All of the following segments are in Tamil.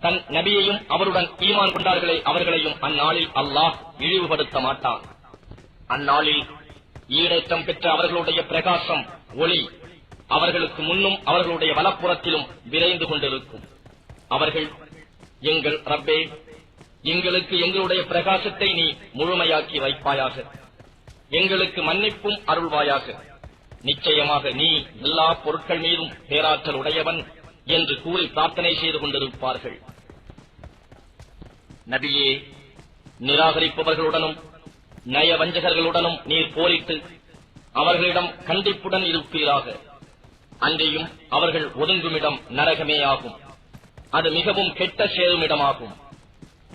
தன் நபியையும் அவருடன் ஈமான் கொண்டார்களே அவர்களையும் அந்நாளில் அல்லாஹ் இழிவுபடுத்த மாட்டான். அந்நாளில் ஈடேற்றம் பெற்ற அவர்களுடைய பிரகாசம் ஒளி அவர்களுக்கு முன்னும் அவர்களுடைய வலப்புறத்திலும் விரைந்து கொண்டிருக்கும். அவர்கள், எங்கள் ரப்பே, எங்களுக்கு எங்களுடைய பிரகாசத்தை நீ முழுமையாக்கி வைப்பாயாக, எங்களுக்கு மன்னிப்பும் அருள்வாயாக, நிச்சயமாக நீ எல்லா பொருட்கள் மீதும் பேராற்றல் உடையவன் என்று கூறி பிரார்த்தனை செய்து கொண்டிருப்பார்கள். நபியே, நிராகரிப்பவர்களுடனும் நயவஞ்சகர்களுடனும் நீர் போரிட்டு அவர்களிடம் கண்டிப்புடன் இருப்பீராக. அன்றையும் அவர்கள் ஒதுங்குமிடம் நரகமே ஆகும். அது மிகவும் கெட்ட சேருமிடமாகும்.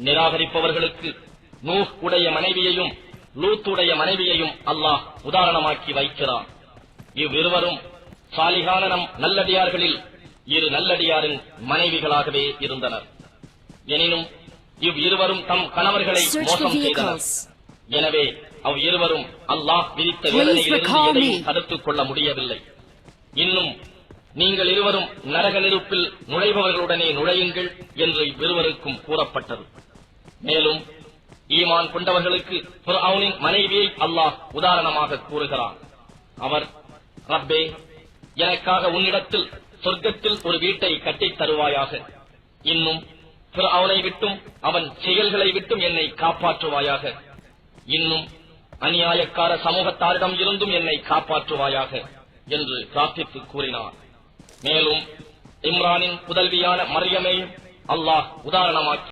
நிராகரிப்பவர்களுக்கு நூஹ் உடைய மனைவியையும் லூத்துடைய மனைவியையும் அல்லாஹ் உதாரணமாக்கி வைக்கிறான். இவ்விருவரும் சாலிகான நம் நல்லடியார்களில் இரு நல்லடியாரின் மனைவிகளாகவே இருந்தனர். எனினும் இவ்விருவரும் தம் கணவர்களை மோசம் செய்தனர். எனவே அவ்விருவரும் அல்லாஹ் விதித்த வேதனையிலிருந்து எதையும் தடுத்துக் கொள்ள முடியவில்லை. இன்னும் நீங்கள் இருவரும் நரக நெருப்பில் நுழைபவர்களுடனே நுழையுங்கள் என்று இவ்விருவருக்கும் கூறப்பட்டது. மேலும் ஈமான் கொண்டவர்களுக்கு ஃபிர்அவுனின் மனைவியை அல்லாஹ் உதாரணமாக கூறுகிறான். அவர், ரப்பே, எனக்காக உன்னிடத்தில் சொர்க்கத்தில் ஒரு வீட்டை கட்டித் தருவாயாக. இன்னும் ஃபிர்அவுனை விட்டும் அவன் செயல்களை விட்டும் என்னை காப்பாற்றுவாயாக. இன்னும் அநியாயக்கார சமூகத்தாரிடம் இருந்தும் என்னை காப்பாற்றுவாயாக என்று பிரார்த்தித்து கூறினார். மேலும் இம்ரானின் புதல்வியான மரியமை அல்லாஹ் உதாரணமாக்கி